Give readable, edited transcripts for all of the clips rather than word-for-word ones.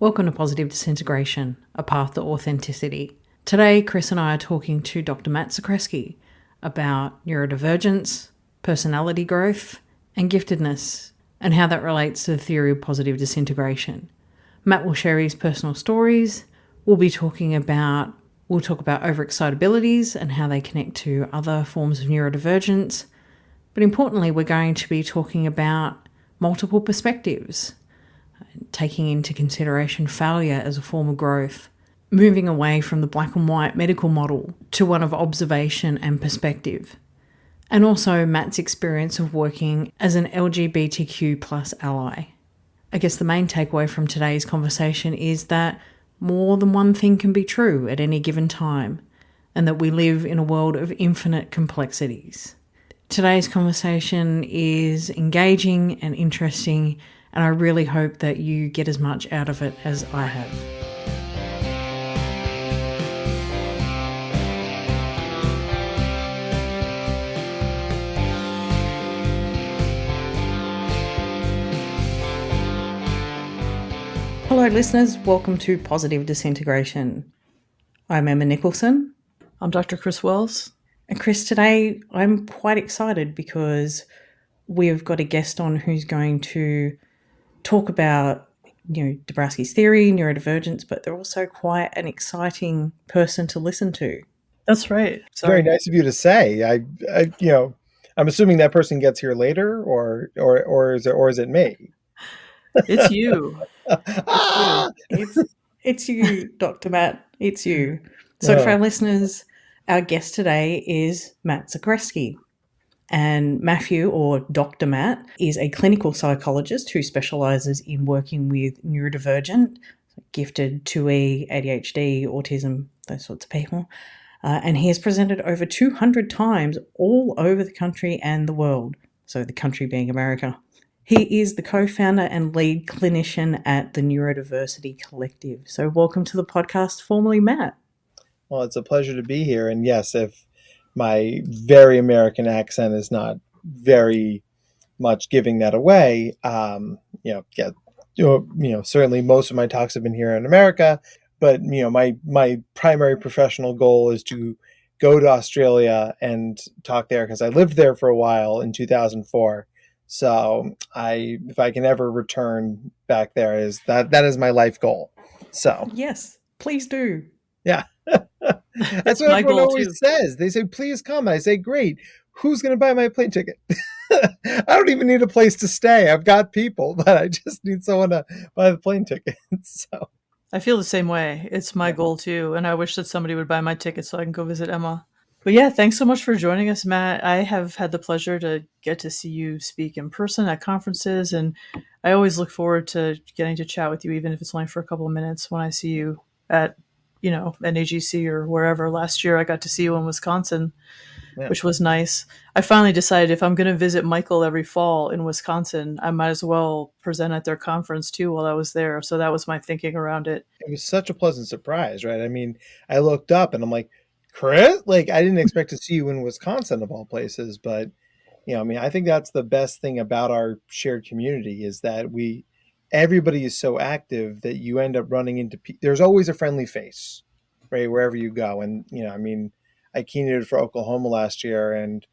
Welcome to Positive Disintegration, a path to authenticity. Today, Chris and I are talking to Dr. Matt Zakreski about neurodivergence, personality growth, and giftedness, and how that relates to the theory of positive disintegration. Matt will share his personal stories. We'll talk about overexcitabilities and how they connect to other forms of neurodivergence. But importantly, we're going to be talking about multiple perspectives, taking into consideration failure as a form of growth, moving away from the black and white medical model to one of observation and perspective, and also Matt's experience of working as an LGBTQ plus ally. I guess the main takeaway from today's conversation is that more than one thing can be true at any given time, and that we live in a world of infinite complexities. Today's conversation is engaging and interesting, and I really hope that you get as much out of it as I have. Hello listeners, welcome to Positive Disintegration. I'm Emma Nicholson. I'm Dr. Chris Wells. And Chris, today I'm quite excited because we've got a guest on who's going to talk about, Zakreski's theory, neurodivergence, but they're also quite an exciting person to listen to. That's right. Very nice of you to say. I'm assuming that person gets here later, or is it me? It's you. It's you, Dr. Matt. It's you. So for our listeners, our guest today is Matt Zakreski. And Matthew, or Dr. Matt, is a clinical psychologist who specialises in working with neurodivergent, gifted 2E, ADHD, autism, those sorts of people. And he has presented over 200 times all over the country and the world, so the country being America. He is the co-founder and lead clinician at the Neurodiversity Collective. So welcome to the podcast, formerly Matt. Well, it's a pleasure to be here. And yes, if my very American accent is not very much giving that away, certainly most of my talks have been here in America, but my primary professional goal is to go to Australia and talk there because I lived there for a while in 2004. So if I can ever return back there, that is my life goal. So yes, please do. Yeah. That's what everyone always says. They say, please come. I say, great. Who's going to buy my plane ticket? I don't even need a place to stay. I've got people, but I just need someone to buy the plane ticket. So I feel the same way. It's my goal too. And I wish that somebody would buy my ticket so I can go visit Emma. But yeah, thanks so much for joining us, Matt. I have had the pleasure to get to see you speak in person at conferences. And I always look forward to getting to chat with you, even if it's only for a couple of minutes when I see you at NAGC or wherever. Last year I got to see you in Wisconsin, which was nice. I finally decided if I'm going to visit Michael every fall in Wisconsin, I might as well present at their conference too while I was there. So that was my thinking around it. It was such a pleasant surprise, right? I mean, I looked up and I'm like, Chris? I didn't expect to see you in Wisconsin of all places, but I think that's the best thing about our shared community is that everybody is so active that you end up running into there's always a friendly face, right, wherever you go. And I keynoted for Oklahoma last year, and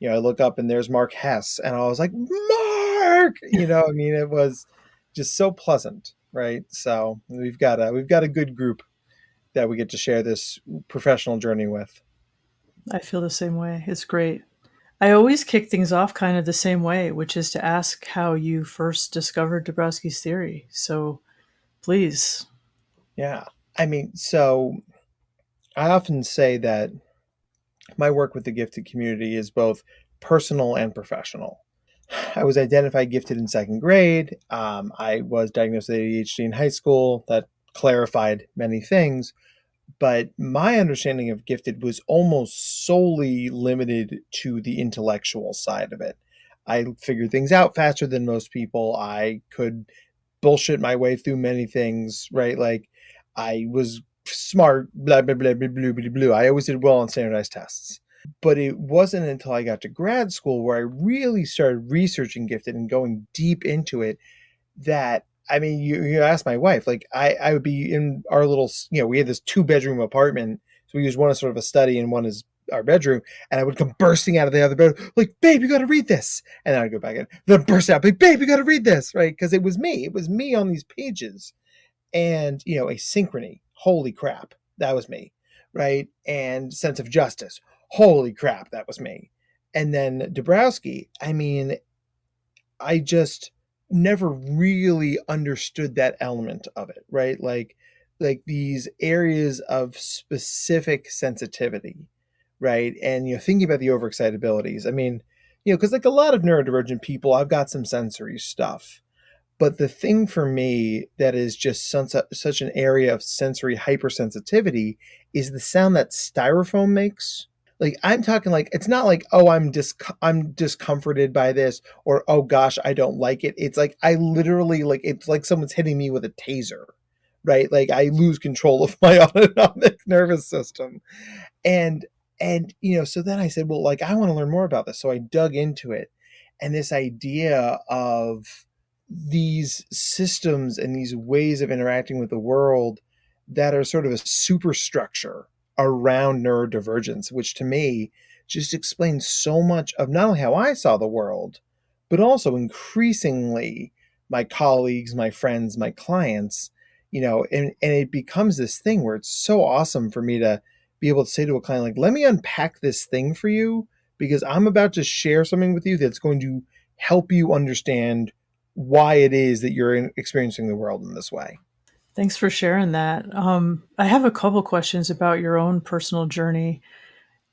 I look up and there's Mark Hess, and I was like, Mark, it was just so pleasant, right? So we've got a good group that we get to share this professional journey with. I feel the same way. It's great. I always kick things off kind of the same way, which is to ask how you first discovered Zakreski's theory. So please. Yeah. So I often say that my work with the gifted community is both personal and professional. I was identified gifted in second grade. I was diagnosed with ADHD in high school. That clarified many things. But my understanding of gifted was almost solely limited to the intellectual side of it. I figured things out faster than most people. I could bullshit my way through many things, right? I was smart, blah, blah, blah, blah, blah, blah, blah. I always did well on standardized tests. But it wasn't until I got to grad school where I really started researching gifted and going deep into it that I mean, you ask my wife, like I would be in our little, we had this 2 bedroom apartment. So we used one as sort of a study and one as our bedroom. And I would come bursting out of the other bedroom, like, babe, you got to read this. And then I'd go back in, then burst out, like, babe, you got to read this. Right. Because it was me. It was me on these pages. And, asynchrony. Holy crap. That was me. Right. And sense of justice. Holy crap. That was me. And then Dabrowski, I mean, I just never really understood that element of it, right? Like these areas of specific sensitivity, right? And thinking about the overexcitabilities. I mean, because like a lot of neurodivergent people, I've got some sensory stuff. But the thing for me that is just such an area of sensory hypersensitivity is the sound that styrofoam makes. Like I'm talking like it's not like, oh, I'm discomforted by this, or oh gosh, I don't like it. It's like I literally, like, it's like someone's hitting me with a taser, right? Like I lose control of my autonomic nervous system. And so then I said, well, like, I want to learn more about this. So I dug into it, and this idea of these systems and these ways of interacting with the world that are sort of a superstructure around neurodivergence, which to me just explains so much of not only how I saw the world, but also increasingly my colleagues, my friends, my clients, and it becomes this thing where it's so awesome for me to be able to say to a client, like, let me unpack this thing for you, because I'm about to share something with you that's going to help you understand why it is that you're experiencing the world in this way. Thanks for sharing that. I have a couple questions about your own personal journey.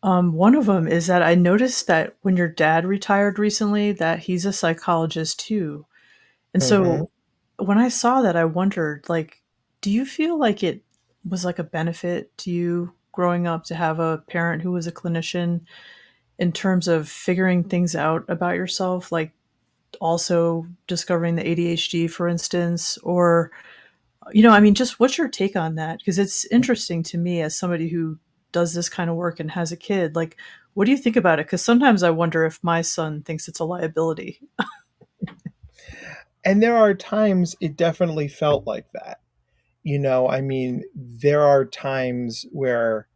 One of them is that I noticed that when your dad retired recently, that he's a psychologist too. And Mm-hmm. so when I saw that, I wondered, like, do you feel like it was like a benefit to you growing up to have a parent who was a clinician in terms of figuring things out about yourself, like also discovering the ADHD, for instance, or I mean, just what's your take on that? Because it's interesting to me as somebody who does this kind of work and has a kid. Like, what do you think about it? Because sometimes I wonder if my son thinks it's a liability. And there are times it definitely felt like that. I mean, there are times where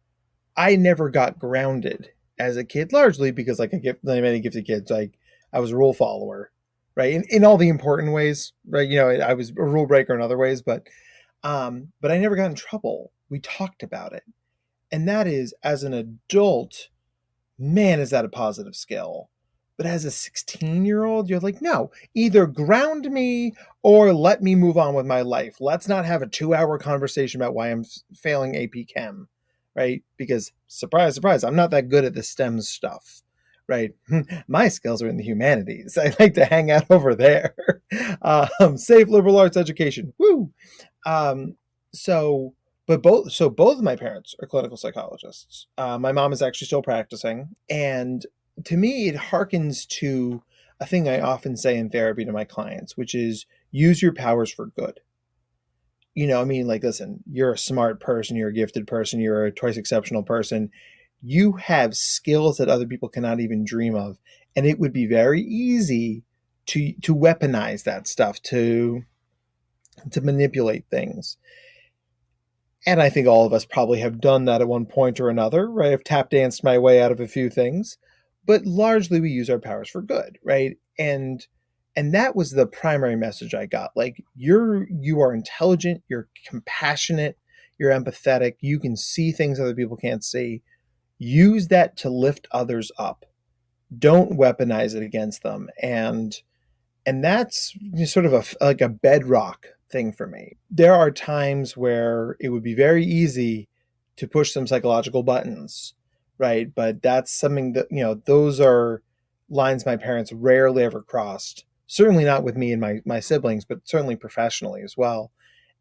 I never got grounded as a kid, largely because, like, like many gifted kids, like I was a rule follower, right? In all the important ways, right? I was a rule breaker in other ways, but I never got in trouble. We talked about it. And that is, as an adult, man, is that a positive skill. But as a 16-year-old, you're like, no, either ground me or let me move on with my life. Let's not have a 2-hour conversation about why I'm failing AP Chem, right? Because surprise, surprise, I'm not that good at the STEM stuff, right? My skills are in the humanities. I like to hang out over there. Safe liberal arts education. Woo! Um, so, both of my parents are clinical psychologists. My mom is actually still practicing, and to me, it harkens to a thing I often say in therapy to my clients, which is use your powers for good. I mean, like, listen, you're a smart person, you're a gifted person, you're a twice exceptional person. You have skills that other people cannot even dream of, and it would be very easy to weaponize that stuff, to manipulate things. And I think all of us probably have done that at one point or another, right? I've tap danced my way out of a few things, but largely we use our powers for good, right? And that was the primary message I got. Like, you are intelligent, you're compassionate, you're empathetic, you can see things other people can't see. Use that to lift others up. Don't weaponize it against them. And that's sort of like a bedrock thing for me. There are times where it would be very easy to push some psychological buttons, right? But that's something that, those are lines my parents rarely ever crossed. Certainly not with me and my siblings, but certainly professionally as well.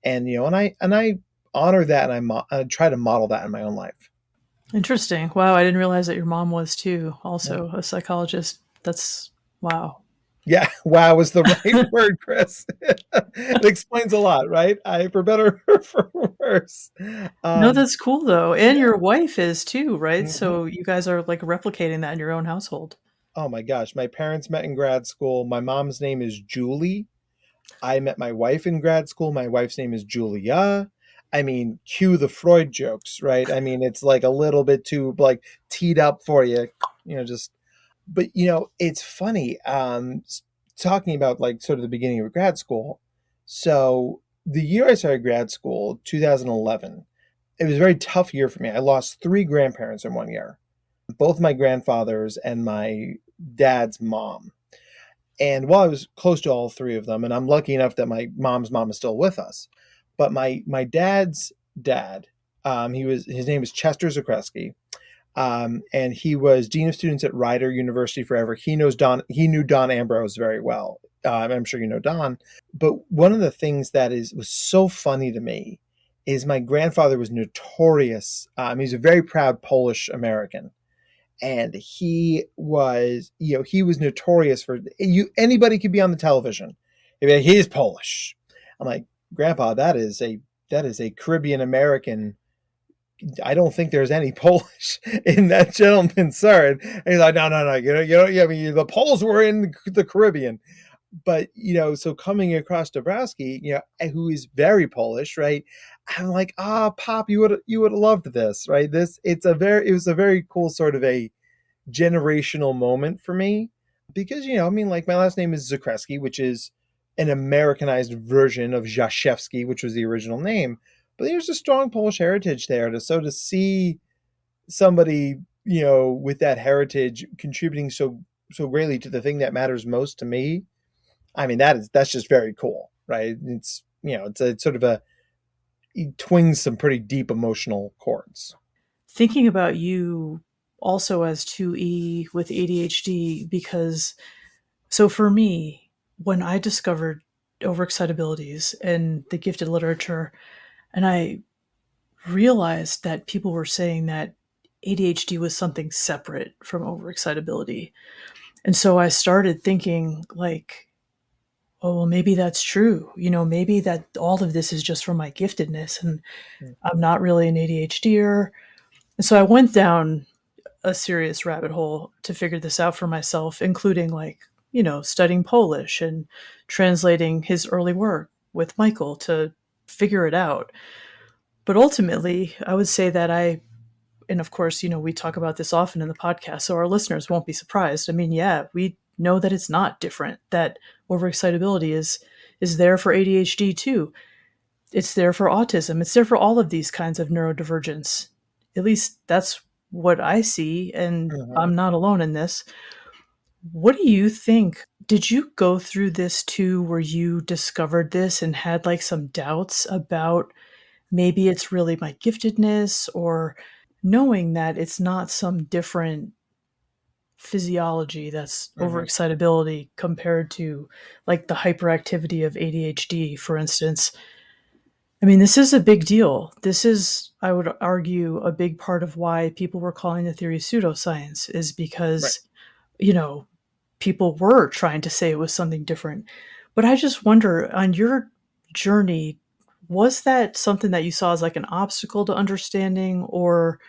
And I honor that, and I try to model that in my own life. Interesting. Wow, I didn't realize that your mom was too, Yeah. also a psychologist. That's wow. Yeah, wow is the right word, Chris. It explains a lot, right? For better or for worse. No, Um, that's cool though. And yeah. your wife is too, right? Mhm. So you guys are like replicating that in your own household. Oh my gosh, my parents met in grad school. My mom's name is Julie. I met my wife in grad school. My wife's name is Julia. I mean, cue the Freud jokes, right? I mean, it's like a little bit too like teed up for you, just, but it's funny, talking about like sort of the beginning of grad school. So the year I started grad school, 2011, it was a very tough year for me. I lost three grandparents in one year, both my grandfathers and my dad's mom. And while I was close to all three of them, and I'm lucky enough that my mom's mom is still with us, but my dad's dad, his name is Chester Zakreski, and he was dean of students at Rider University forever. He knew Don Ambrose very well. I'm sure you know Don. But one of the things that was so funny to me is my grandfather was notorious. He's a very proud Polish American. And he was notorious for anybody could be on the television. He's Polish. I'm like, Grandpa, that is a Caribbean American. I don't think there's any Polish in that gentleman, sir. And he's like, no. The Poles were in the Caribbean. But, so coming across Dabrowski, who is very Polish, right? I'm like, Pop, you would have loved this, right? It was a very cool sort of a generational moment for me because, like my last name is Zakreski, which is an Americanized version of Jaszewski, which was the original name. But there's a strong Polish heritage there. To see somebody, with that heritage contributing so greatly to the thing that matters most to me, I mean, that's just very cool, right? It's, it's sort of it twings some pretty deep emotional chords. Thinking about you also as 2E with ADHD, because so for me, when I discovered overexcitabilities and the gifted literature, and I realized that people were saying that ADHD was something separate from overexcitability. And so I started thinking like, oh, well, maybe that's true. Maybe that all of this is just from my giftedness and I'm not really an ADHDer. And so I went down a serious rabbit hole to figure this out for myself, including studying Polish and translating his early work with Michael to figure it out. But ultimately, I would say that and of course, we talk about this often in the podcast, so our listeners won't be surprised. I mean, yeah, we know that it's not different, that overexcitability is there for ADHD too. It's there for autism. It's there for all of these kinds of neurodivergence. At least that's what I see, and I'm not alone in this. What do you think? Did you go through this too, where you discovered this and had like some doubts about maybe it's really my giftedness, or knowing that it's not some different physiology that's overexcitability compared to like the hyperactivity of ADHD, for instance? I mean, this is a big deal. This is, I would argue, a big part of why people were calling the theory pseudoscience, is because, people were trying to say it was something different. But I just wonder, on your journey, was that something that you saw as like an obstacle to understanding, or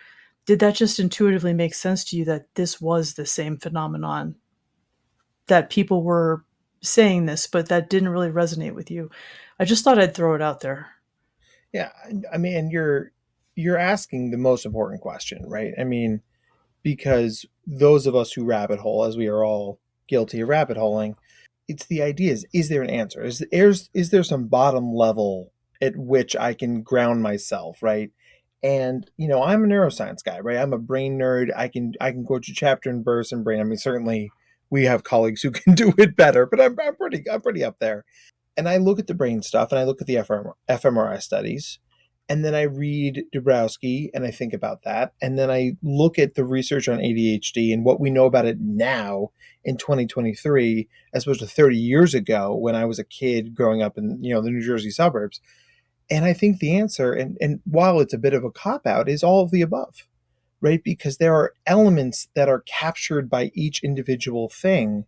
did that just intuitively make sense to you that this was the same phenomenon, that people were saying this, but that didn't really resonate with you? I just thought I'd throw it out there. Yeah, I mean, and you're asking the most important question, right? I mean, because those of us who rabbit hole, as we are all guilty of rabbit holing, it's the idea is there an answer? Is there some bottom level at which I can ground myself, right? And I'm a neuroscience guy, right? I'm a brain nerd. I can quote you chapter and verse and brain. I mean, certainly we have colleagues who can do it better, but I'm pretty up there. And I look at the brain stuff and I look at the fMRI studies, and then I read Dabrowski and I think about that. And then I look at the research on ADHD and what we know about it now in 2023, as opposed to 30 years ago when I was a kid growing up in, the New Jersey suburbs. And I think the answer, and while it's a bit of a cop-out, is all of the above, right? Because there are elements that are captured by each individual thing.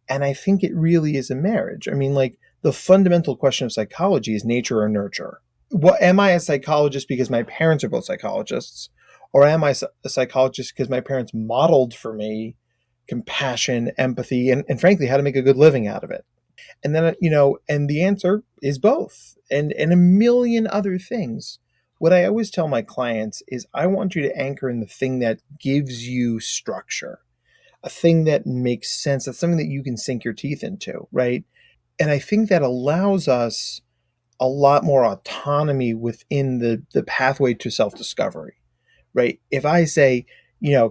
And I think it really is a marriage. I mean, like, the fundamental question of psychology is nature or nurture. What am I a psychologist because my parents are both psychologists, or am I a psychologist because my parents modeled for me compassion, empathy, and frankly, how to make a good living out of it? And then, and the answer is both, and a million other things. What I always tell my clients is I want you to anchor in the thing that gives you structure, a thing that makes sense. That's something that you can sink your teeth into, right? And I think that allows us a lot more autonomy within the pathway to self-discovery, right? If I say,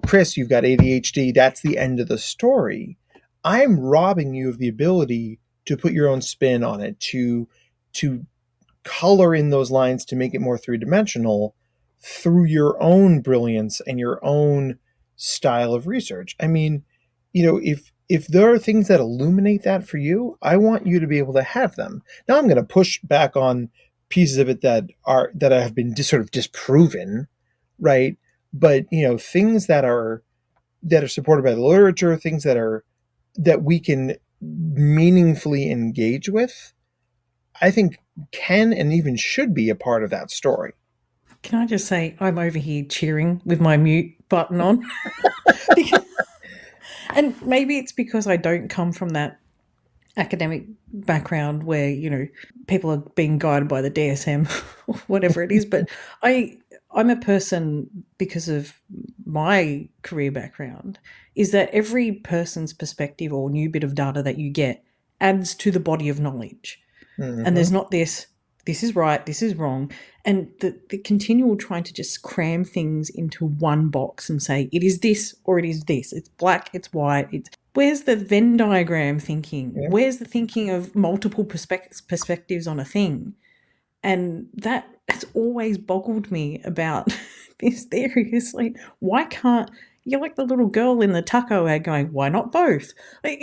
Chris, you've got ADHD, that's the end of the story. I'm robbing you of the ability to put your own spin on it, to color in those lines to make it more three-dimensional through your own brilliance and your own style of research. I mean, if there are things that illuminate that for you, I want you to be able to have them. Now I'm going to push back on pieces of it that have been sort of disproven, right? But things that are supported by the literature, things that we can meaningfully engage with, I think can and even should be a part of that story. Can I just say, I'm over here cheering with my mute button on. And maybe it's because I don't come from that academic background where, people are being guided by the DSM or whatever it is. But I'm a person, because of my career background, is that every person's perspective or new bit of data that you get adds to the body of knowledge. Mm-hmm. And there's not this is right, this is wrong. And the continual trying to just cram things into one box and say, it is this or it is this. It's black, it's white. Where's the Venn diagram thinking? Yeah. Where's the thinking of multiple perspectives on a thing? And that has always boggled me about this theory. It's like, why can't, you're like the little girl in the taco ad going, why not both? Like,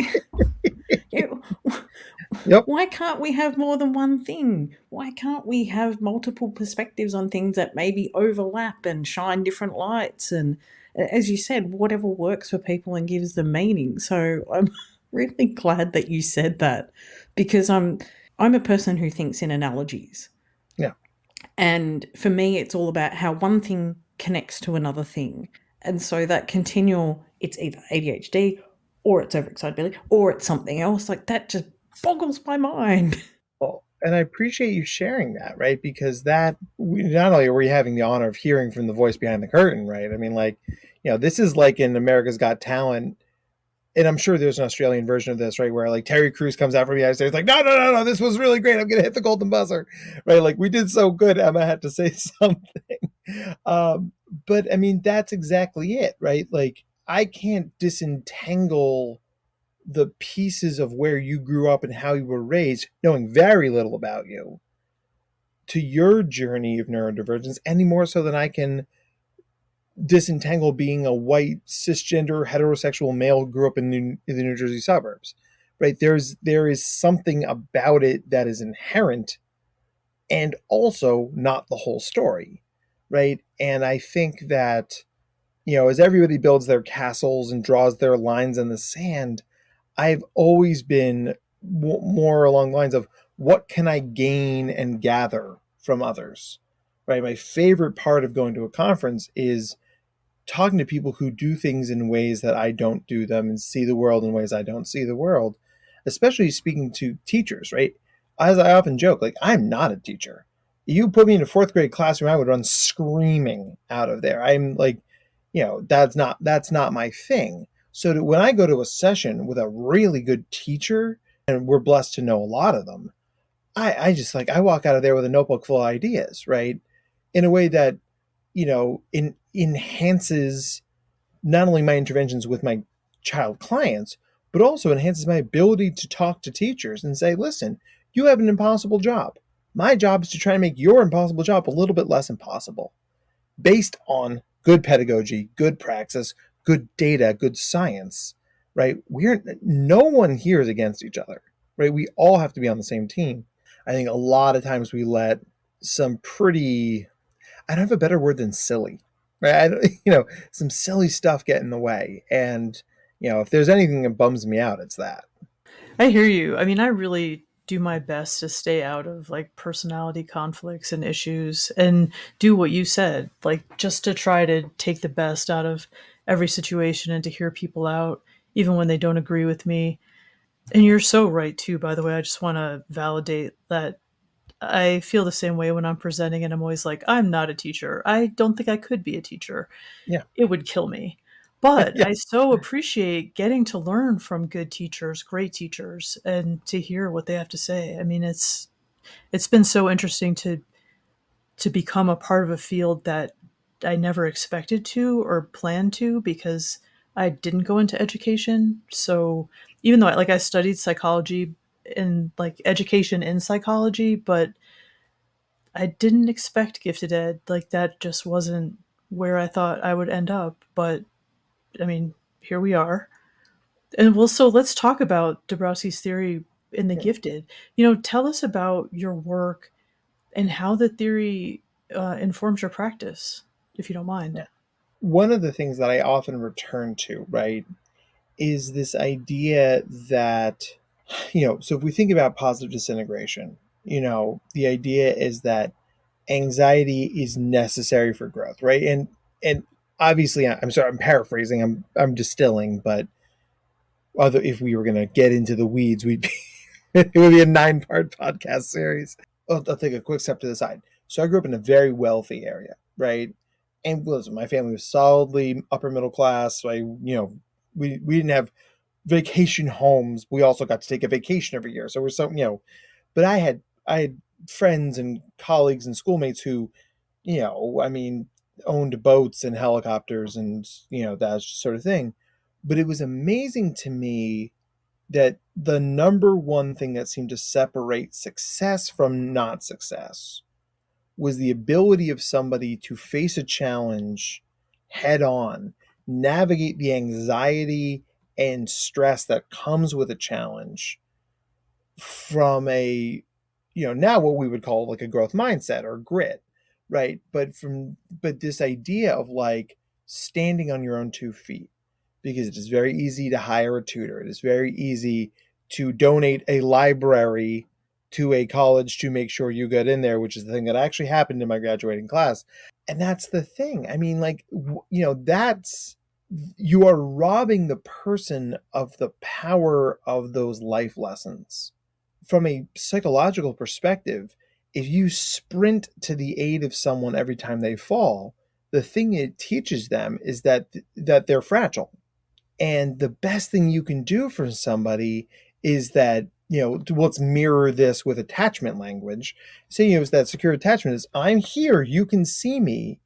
Yep. why can't we have more than one thing? Why can't we have multiple perspectives on things that maybe overlap and shine different lights? And as you said, whatever works for people and gives them meaning. So I'm really glad that you said that, because I'm a person who thinks in analogies. Yeah. And for me, it's all about how one thing connects to another thing. And so that continual, it's either ADHD or it's overexcitability or it's something else, like that just boggles my mind. Well, and I appreciate you sharing that, right? Because not only are we having the honor of hearing from the voice behind the curtain, right? I mean, this is like in America's Got Talent, and I'm sure there's an Australian version of this, right? Where like Terry Crews comes out from the United States, like, no, no, no, no, this was really great. I'm going to hit the golden buzzer, right? Like, we did so good. Emma had to say something. But I mean, that's exactly it, right? Like, I can't disentangle the pieces of where you grew up and how you were raised, knowing very little about you, to your journey of neurodivergence, any more so than I can disentangle being a white cisgender heterosexual male who grew up in the New Jersey suburbs, right? There is something about it that is inherent and also not the whole story, right? And I think that, as everybody builds their castles and draws their lines in the sand, I've always been more along the lines of what can I gain and gather from others, right? My favorite part of going to a conference is talking to people who do things in ways that I don't do them and see the world in ways I don't see the world, especially speaking to teachers, right? As I often joke, like, I'm not a teacher. You put me in a fourth grade classroom, I would run screaming out of there. I'm like, that's not my thing. So when I go to a session with a really good teacher, and we're blessed to know a lot of them, I just I walk out of there with a notebook full of ideas, right? In a way that, enhances not only my interventions with my child clients, but also enhances my ability to talk to teachers and say, listen, you have an impossible job. My job is to try and make your impossible job a little bit less impossible, based on good pedagogy, good praxis, good data, good science, right? No one here is against each other, right? We all have to be on the same team. I think a lot of times we let some pretty, I don't have a better word than silly, right? Some silly stuff get in the way. And, if there's anything that bums me out, it's that. I hear you. I mean, I really do my best to stay out of like personality conflicts and issues and do what you said, like just to try to take the best out of every situation and to hear people out, even when they don't agree with me. And you're so right too, by the way. I just want to validate that I feel the same way when I'm presenting, and I'm always like, I'm not a teacher. I don't think I could be a teacher. Yeah. It would kill me. But Yeah. I so appreciate getting to learn from good teachers, great teachers, and to hear what they have to say. I mean, it's been so interesting to become a part of a field that I never expected to or planned to, because I didn't go into education. So even though I studied psychology and like education in psychology, but I didn't expect gifted ed. Like that just wasn't where I thought I would end up. But I mean, here we are. And well, so let's talk about Dabrowski's theory in the Yeah. gifted. Tell us about your work and how the theory informs your practice, if you don't mind. Yeah. One of the things that I often return to, right, is this idea that, so if we think about positive disintegration, the idea is that anxiety is necessary for growth, right? And obviously, I'm sorry, I'm paraphrasing, I'm distilling, but although if we were going to get into the weeds, we'd be it would be a 9-part podcast series. I'll take a quick step to the side. So I grew up in a very wealthy area, right? And listen, my family was solidly upper middle class. So we didn't have vacation homes. We also got to take a vacation every year. So we're but I had friends and colleagues and schoolmates who, I mean, owned boats and helicopters and that sort of thing. But it was amazing to me that the number one thing that seemed to separate success from not success was the ability of somebody to face a challenge head on, navigate the anxiety and stress that comes with a challenge from a, now what we would call like a growth mindset or grit, right? But this idea of like standing on your own 2 feet, because it is very easy to hire a tutor. It is very easy to donate a library to a college to make sure you get in there, which is the thing that actually happened in my graduating class. And that's the thing. I mean, like, that's, you are robbing the person of the power of those life lessons. From a psychological perspective, if you sprint to the aid of someone every time they fall, the thing it teaches them is that they're fragile. And the best thing you can do for somebody is that, let's mirror this with attachment language. Saying is that secure attachment is, I'm here, you can see me,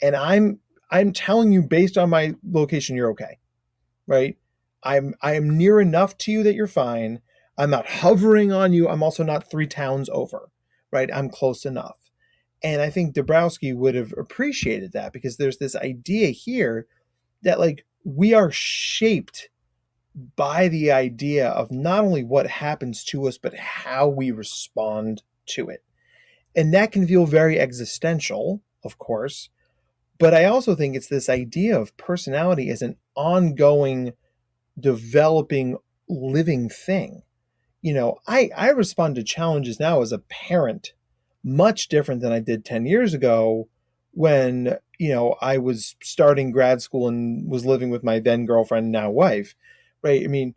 and I'm telling you based on my location you're okay, right? I am near enough to you that you're fine. I'm not hovering on you. I'm also not 3 towns over, right? I'm close enough. And I think Dabrowski would have appreciated that, because there's this idea here that like we are shaped by the idea of not only what happens to us, but how we respond to it. And that can feel very existential, of course. But I also think it's this idea of personality as an ongoing, developing, living thing. I respond to challenges now as a parent much different than I did 10 years ago when, I was starting grad school and was living with my then girlfriend, now wife, right? I mean,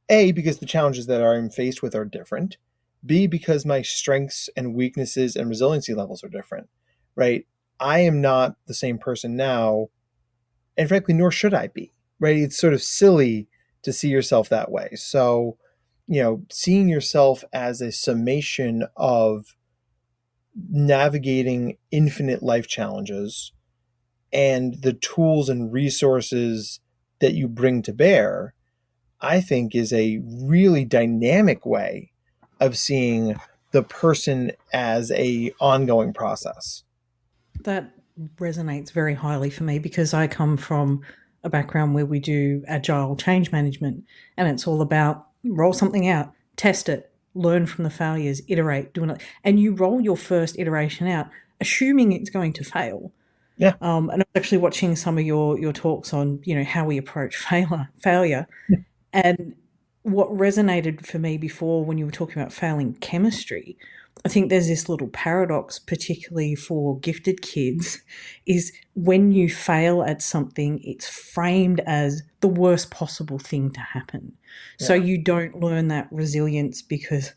A, because the challenges that I'm faced with are different. B, because my strengths and weaknesses and resiliency levels are different, right? I am not the same person now, and frankly, nor should I be, right? It's sort of silly to see yourself that way. So, seeing yourself as a summation of navigating infinite life challenges and the tools and resources that you bring to bear, I think is a really dynamic way of seeing the person as a ongoing process. That resonates very highly for me because I come from a background where we do agile change management, and it's all about roll something out, test it, learn from the failures, iterate, do it. And you roll your first iteration out, assuming it's going to fail. Yeah. And I was actually watching some of your talks on, how we approach failure. And what resonated for me before when you were talking about failing chemistry I think there's this little paradox, particularly for gifted kids, is when you fail at something, it's framed as the worst possible thing to happen. So Yeah. you don't learn that resilience, because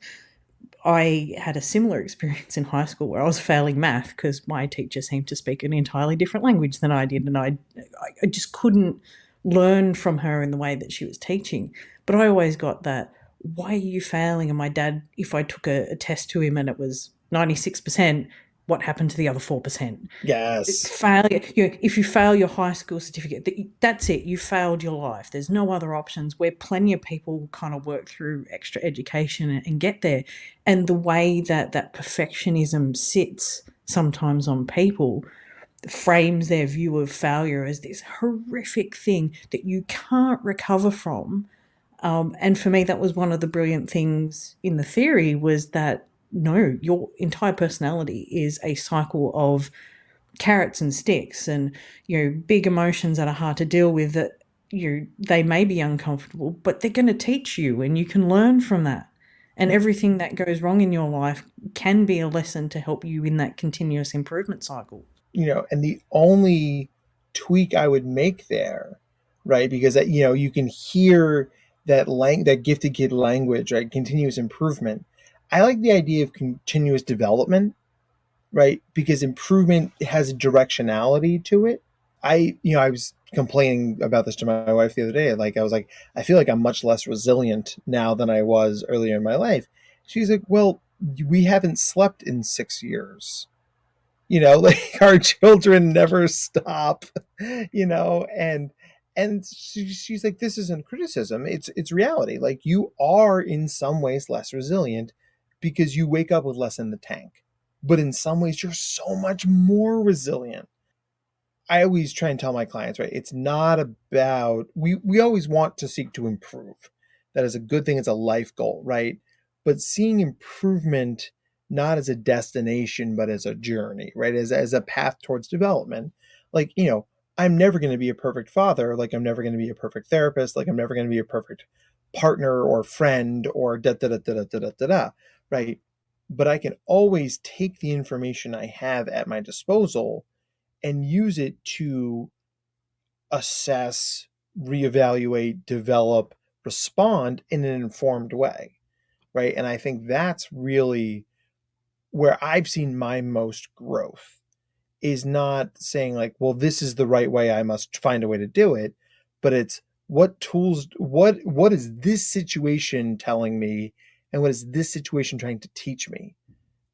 I had a similar experience in high school where I was failing math because my teacher seemed to speak an entirely different language than I did, and I just couldn't learn from her in the way that she was teaching. But I always got that, why are you failing? And my dad, if I took a test to him and it was 96%, what happened to the other 4%? Yes. Failure, if you fail your high school certificate, that's it, you failed your life. There's no other options, where plenty of people kind of work through extra education and get there. And the way that perfectionism sits sometimes on people frames their view of failure as this horrific thing that you can't recover from. And for me, that was one of the brilliant things in the theory, was that no, your entire personality is a cycle of carrots and sticks, and big emotions that are hard to deal with, that they may be uncomfortable, but they're going to teach you, and you can learn from that. And everything that goes wrong in your life can be a lesson to help you in that continuous improvement cycle. And the only tweak I would make there, right? Because you can hear that gifted kid language, right? Continuous improvement. I like the idea of continuous development, right? Because improvement has a directionality to it. I was complaining about this to my wife the other day. Like, I was like, I feel like I'm much less resilient now than I was earlier in my life. She's like, well, we haven't slept in 6 years. Like, our children never stop, and she's like, this isn't criticism. It's reality. Like, you are in some ways less resilient because you wake up with less in the tank. But in some ways, you're so much more resilient. I always try and tell my clients, right? It's not about, we always want to seek to improve. That is a good thing. It's a life goal, right? But seeing improvement not as a destination, but as a journey, right? As a path towards development. Like, I'm never going to be a perfect father. Like, I'm never going to be a perfect therapist. Like, I'm never going to be a perfect partner or friend or da da da da da da da da da, right? But I can always take the information I have at my disposal and use it to assess, reevaluate, develop, respond in an informed way, right? And I think that's really where I've seen my most growth, is not saying like, well, this is the right way, I must find a way to do it, but it's what tools, what is this situation telling me, and what is this situation trying to teach me?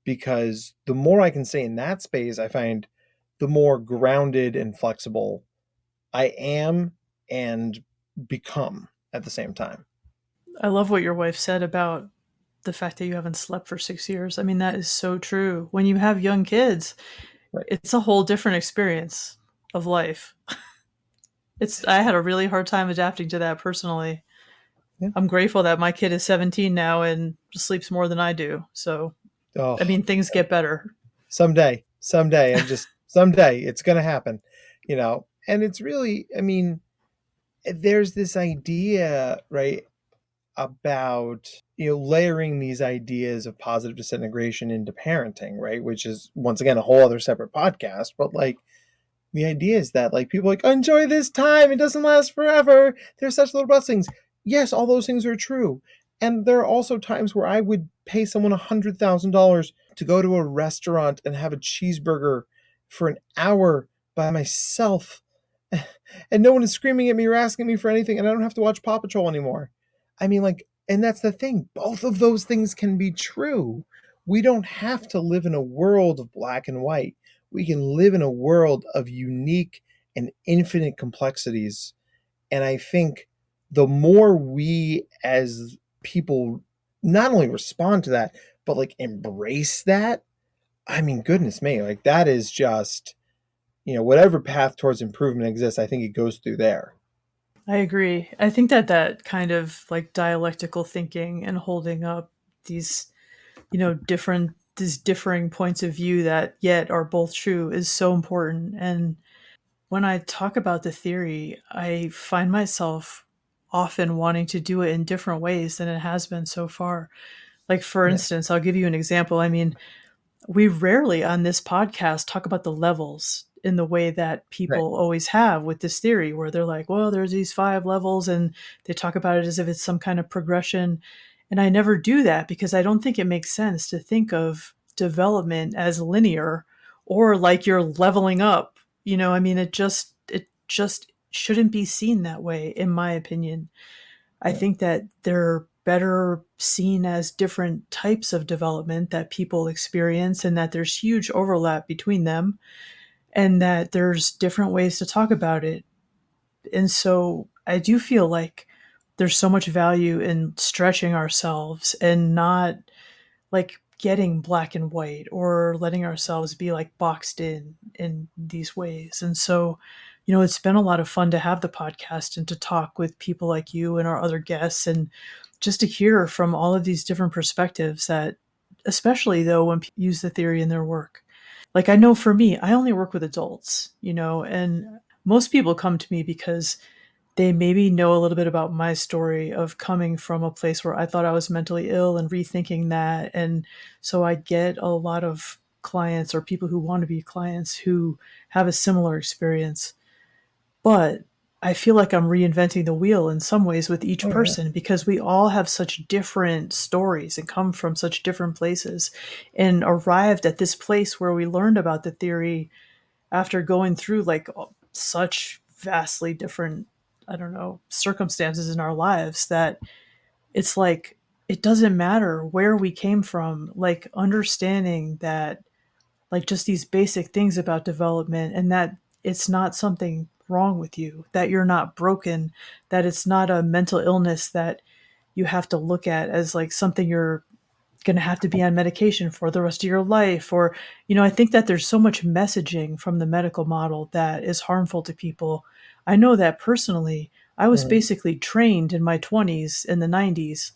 Because the more I can stay in that space, I find the more grounded and flexible I am and become at the same time. I love what your wife said about the fact that you haven't slept for 6 years. I mean, that is so true. When you have young kids, Right. it's a whole different experience of life. I had a really hard time adapting to that personally. Yeah. I'm grateful that my kid is 17 now and sleeps more than I do. So, I Oh, mean, things get better. someday, someday it's going to happen, and it's really, I mean, there's this idea, right, about, layering these ideas of positive disintegration into parenting, right? Which is, once again, a whole other separate podcast. But like, the idea is that, like, people are like, enjoy this time, it doesn't last forever, there's such little blessings. Yes, all those things are true. And there are also times where I would pay someone $100,000 to go to a restaurant and have a cheeseburger for an hour by myself, and no one is screaming at me or asking me for anything, and I don't have to watch Paw Patrol anymore. I mean, like, and that's the thing. Both of those things can be true. We don't have to live in a world of black and white. We can live in a world of unique and infinite complexities. And I think the more we as people not only respond to that, but like embrace that, I mean, goodness me, like, that is just, whatever path towards improvement exists, I think it goes through there. I agree. I think that kind of like dialectical thinking and holding up these, these differing points of view that yet are both true is so important. And when I talk about the theory, I find myself often wanting to do it in different ways than it has been so far. Like, for Yeah. instance, I'll give you an example. I mean, we rarely on this podcast talk about the levels in the way that Right. people always have with this theory, where they're like, well, there's these 5 levels, and they talk about it as if it's some kind of progression. And I never do that because I don't think it makes sense to think of development as linear or like you're leveling up. I mean, it just shouldn't be seen that way, in my opinion. I Yeah. think that they're better seen as different types of development that people experience, and that there's huge overlap between them, and that there's different ways to talk about it. And so I do feel like there's so much value in stretching ourselves and not like getting black and white or letting ourselves be like boxed in these ways. And so, it's been a lot of fun to have the podcast and to talk with people like you and our other guests, and just to hear from all of these different perspectives, that especially though when people use the theory in their work. Like, I know for me, I only work with adults, and most people come to me because they maybe know a little bit about my story of coming from a place where I thought I was mentally ill and rethinking that. And so I get a lot of clients or people who want to be clients who have a similar experience. But I feel like I'm reinventing the wheel in some ways with each Oh yeah. person, because we all have such different stories and come from such different places and arrived at this place where we learned about the theory after going through like such vastly different, I don't know, circumstances in our lives, that it's like it doesn't matter where we came from, like understanding that, like just these basic things about development, and that it's not something wrong with you, that you're not broken, that it's not a mental illness that you have to look at as like something you're going to have to be on medication for the rest of your life. Or, I think that there's so much messaging from the medical model that is harmful to people. I know that personally. I was Mhm. basically trained in my 20s in the 90s.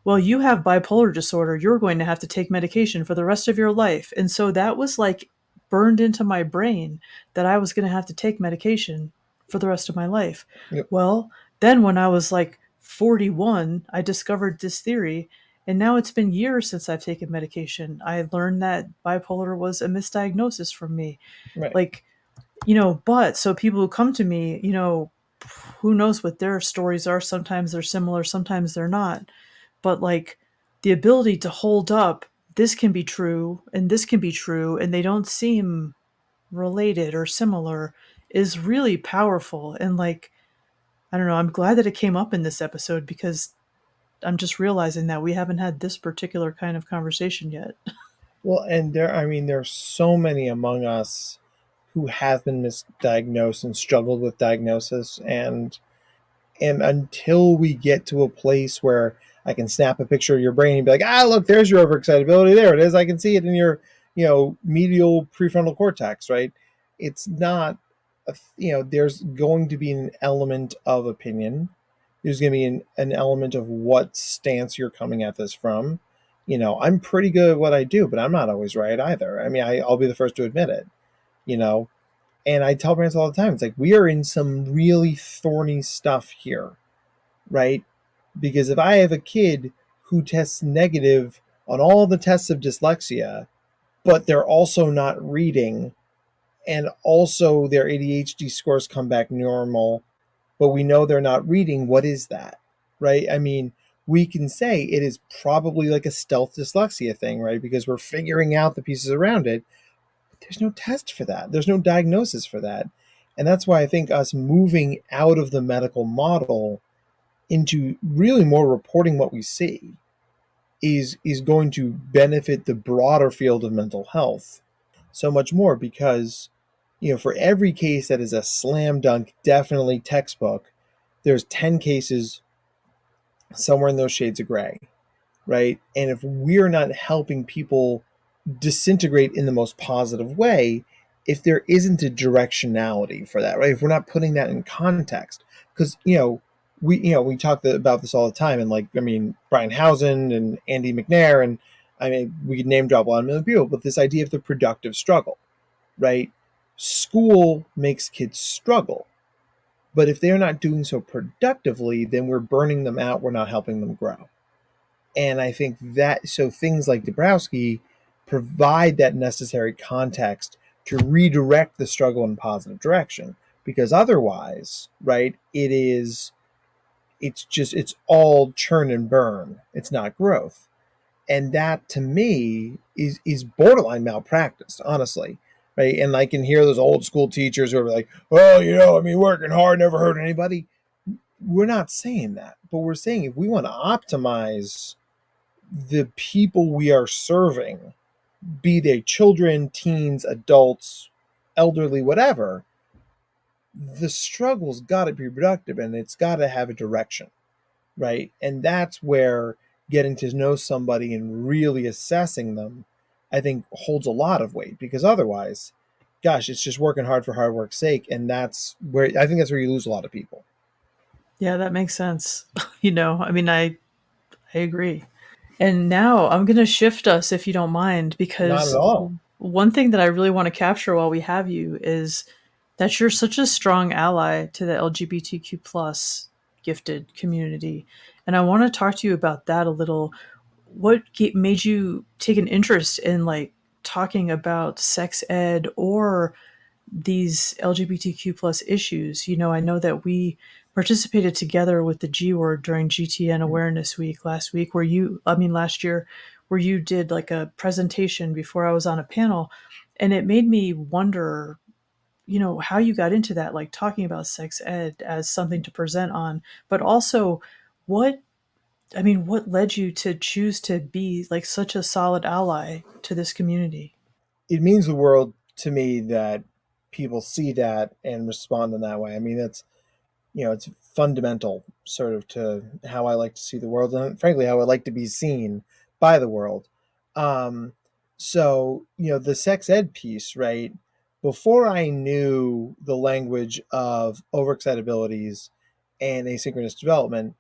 Well, you have bipolar disorder. You're going to have to take medication for the rest of your life. And so that was like burned into my brain that I was going to have to take medication for the rest of my life. Yep. Well, then when I was like 41, I discovered this theory. And now it's been years since I've taken medication. I learned that bipolar was a misdiagnosis from me. Right. Like, but so people who come to me, who knows what their stories are. Sometimes they're similar, sometimes they're not. But like the ability to hold up, this can be true and this can be true, and they don't seem related or similar, is really powerful. And like, I don't know, I'm glad that it came up in this episode, because I'm just realizing that we haven't had this particular kind of conversation yet. Well, and I mean, there's so many among us who have been misdiagnosed and struggled with diagnosis, and until we get to a place where I can snap a picture of your brain and be like, ah, look, there's your overexcitability. There it is. I can see it in your, medial prefrontal cortex, right? It's not, there's going to be an element of opinion. There's going to be an element of what stance you're coming at this from. I'm pretty good at what I do, but I'm not always right either. I mean, I'll be the first to admit it, you know, and I tell parents all the time, it's like, we are in some really thorny stuff here, right? Because if I have a kid who tests negative on all the tests of dyslexia, but they're also not reading, and also their ADHD scores come back normal, but we know they're not reading, what is that? Right? I mean, we can say it is probably like a stealth dyslexia thing, right? Because we're figuring out the pieces around it. But there's no test for that. There's no diagnosis for that. And that's why I think us moving out of the medical model into really more reporting what we see is going to benefit the broader field of mental health so much more, because for every case that is a slam dunk, definitely textbook, there's 10 cases somewhere in those shades of gray, right? And if we're not helping people disintegrate in the most positive way, if there isn't a directionality for that, right? If we're not putting that in context, because we talk about this all the time, and like, I mean, Brian Housen and Andy McNair, and I mean, we could name drop a lot of million people, but this idea of the productive struggle, right? School makes kids struggle, but if they're not doing so productively, then we're burning them out. We're not helping them grow. And I think that, so things like Dabrowski provide that necessary context to redirect the struggle in a positive direction. Because otherwise, right, it's all churn and burn. It's not growth. And that to me is borderline malpractice, honestly. Right. And I can hear those old school teachers who are like, well, working hard never hurt anybody. We're not saying that, but we're saying if we want to optimize the people we are serving, be they children, teens, adults, elderly, whatever, the struggle's got to be productive and it's got to have a direction, right? And that's where getting to know somebody and really assessing them, I think, holds a lot of weight, because otherwise, gosh, it's just working hard for hard work's sake. And that's where you lose a lot of people. Yeah, that makes sense. I agree. And now I'm going to shift us, if you don't mind, Not at because all. one thing that I really want to capture while we have you is that you're such a strong ally to the LGBTQ plus gifted community. And I want to talk to you about that a little. Made you take an interest in like talking about sex ed or these LGBTQ plus issues? I know that we participated together with the G word during GTN Awareness Week last year, where you did like a presentation before I was on a panel. And it made me wonder, how you got into that, like talking about sex ed as something to present on, but also what, what led you to choose to be like such a solid ally to this community? It means the world to me that people see that and respond in that way. I mean, it's fundamental sort of to how I like to see the world, and frankly how I like to be seen by the world. um so the sex ed piece, right, before I knew the language of overexcitabilities and asynchronous development,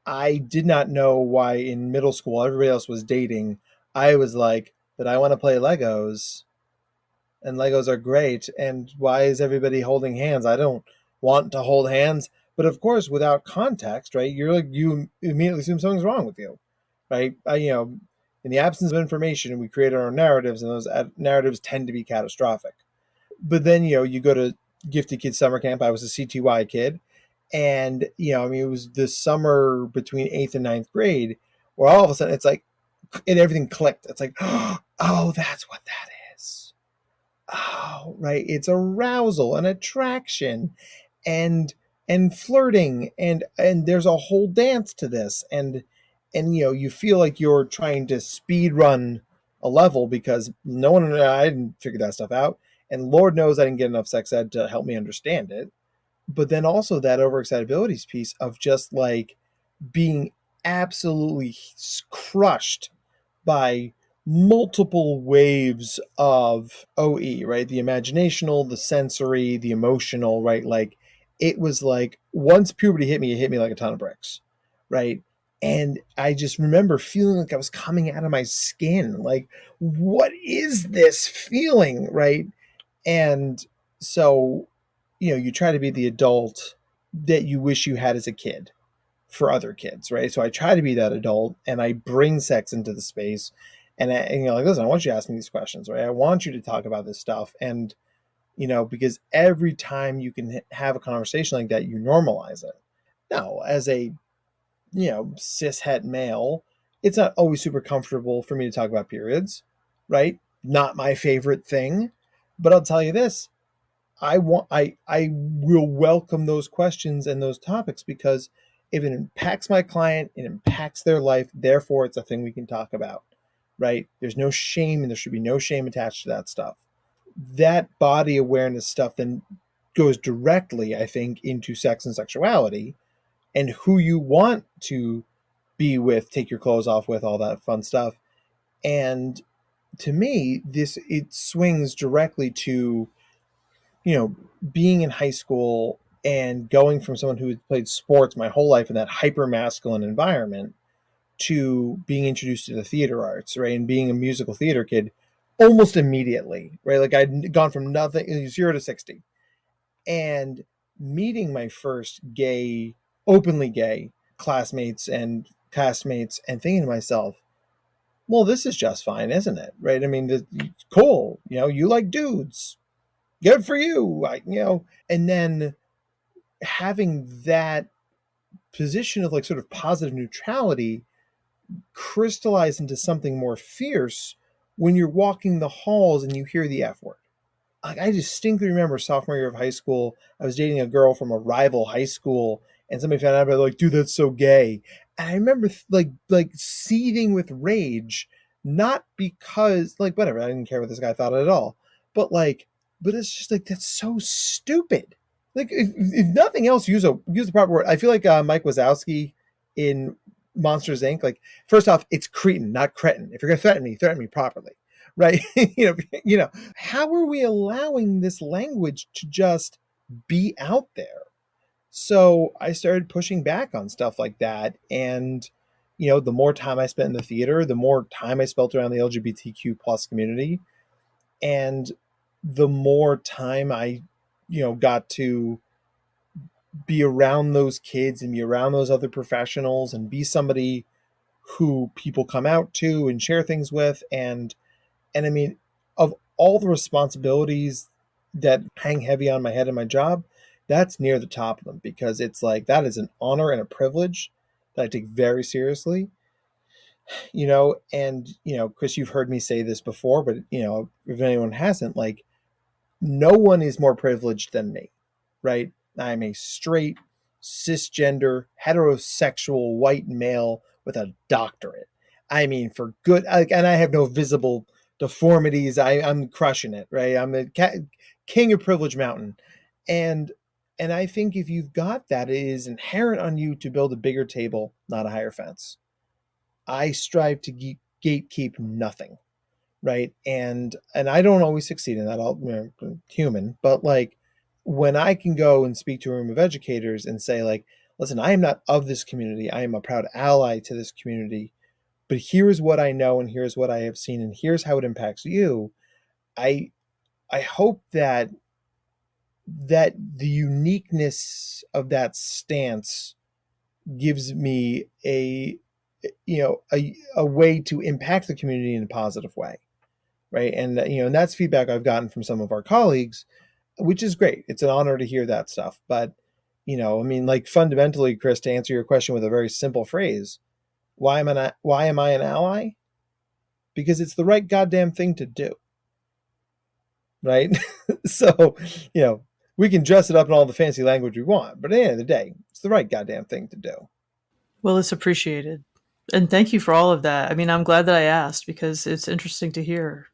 I did not know why in middle school everybody else was dating. I was like, but I want to play Legos, and Legos are great. And why is everybody holding hands? I don't want to hold hands. But of course, without context, right? You immediately assume something's wrong with you, right? In the absence of information, we create our own narratives, and those narratives tend to be catastrophic. But then you go to Gifted Kids Summer Camp. I was a CTY kid, and it was the summer between eighth and ninth grade, where all of a sudden it's like, and everything clicked. It's like, oh, that's what that is. Oh, right. It's arousal and attraction and flirting, and there's a whole dance to this, and you feel like you're trying to speed run a level because I didn't figure that stuff out, and Lord knows I didn't get enough sex ed to help me understand it. But then also that overexcitabilities piece of just like being absolutely crushed by multiple waves of OE, right? The imaginational, the sensory, the emotional, right? Like it was like once puberty hit me, it hit me like a ton of bricks, right? And I just remember feeling like I was coming out of my skin. Like, what is this feeling, right? And so, you try to be the adult that you wish you had as a kid for other kids, right? So I try to be that adult, and I bring sex into the space, and like, listen, I want you to ask me these questions, right? I want you to talk about this stuff, and because every time you can have a conversation like that, you normalize it. Now, as a cis het male, it's not always super comfortable for me to talk about periods, right? Not my favorite thing, but I'll tell you this: I will welcome those questions and those topics, because if it impacts my client, it impacts their life. Therefore, it's a thing we can talk about, right? There's no shame, and there should be no shame attached to that stuff. That body awareness stuff then goes directly, I think, into sex and sexuality and who you want to be with, take your clothes off with, all that fun stuff. And to me, it swings directly to being in high school and going from someone who had played sports my whole life in that hyper masculine environment to being introduced to the theater arts, right? And being a musical theater kid almost immediately, right? Like I'd gone from nothing, 0 to 60, and meeting my first openly gay classmates and castmates and thinking to myself, well, this is just fine, isn't it? Right? I mean, cool. You like dudes. Good for you. And then having that position of like sort of positive neutrality crystallize into something more fierce when you're walking the halls and you hear the F word. Like, I distinctly remember sophomore year of high school, I was dating a girl from a rival high school, and somebody found out about it, like, dude, that's so gay. And I remember like seething with rage, not because like whatever, I didn't care what this guy thought at all, but it's just like that's so stupid. Like if nothing else, use the proper word. I feel like Mike Wazowski in Monsters Inc. Like, first off, it's cretin, not cretin. If you're gonna threaten me properly, right? How are we allowing this language to just be out there? So I started pushing back on stuff like that. And, the more time I spent in the theater, the more time I spent around the LGBTQ plus community. And the more time I, got to be around those kids and be around those other professionals and be somebody who people come out to and share things with. And I mean, of all the responsibilities that hang heavy on my head in my job, that's near the top of them, because it's like that is an honor and a privilege that I take very seriously. And Chris, you've heard me say this before, but if anyone hasn't, like, no one is more privileged than me, right? I'm a straight, cisgender, heterosexual white male with a doctorate. I mean, for good, and I have no visible deformities. I'm crushing it, right? I'm the king of Privilege Mountain, and I think if you've got that, it is inherent on you to build a bigger table, not a higher fence. I strive to gatekeep nothing, right? And I don't always succeed in that. I'm human, but like when I can go and speak to a room of educators and say, like, listen, I am not of this community. I am a proud ally to this community, but here's what I know and here's what I have seen and here's how it impacts you. I hope that the uniqueness of that stance gives me a way to impact the community in a positive way, right? And and that's feedback I've gotten from some of our colleagues, which is great. It's an honor to hear that stuff. But I mean, like, fundamentally, Chris, to answer your question with a very simple phrase, why am I an ally? Because it's the right goddamn thing to do, right? So we can dress it up in all the fancy language we want, but at the end of the day, it's the right goddamn thing to do. Well, it's appreciated. And thank you for all of that. I mean, I'm glad that I asked because it's interesting to hear.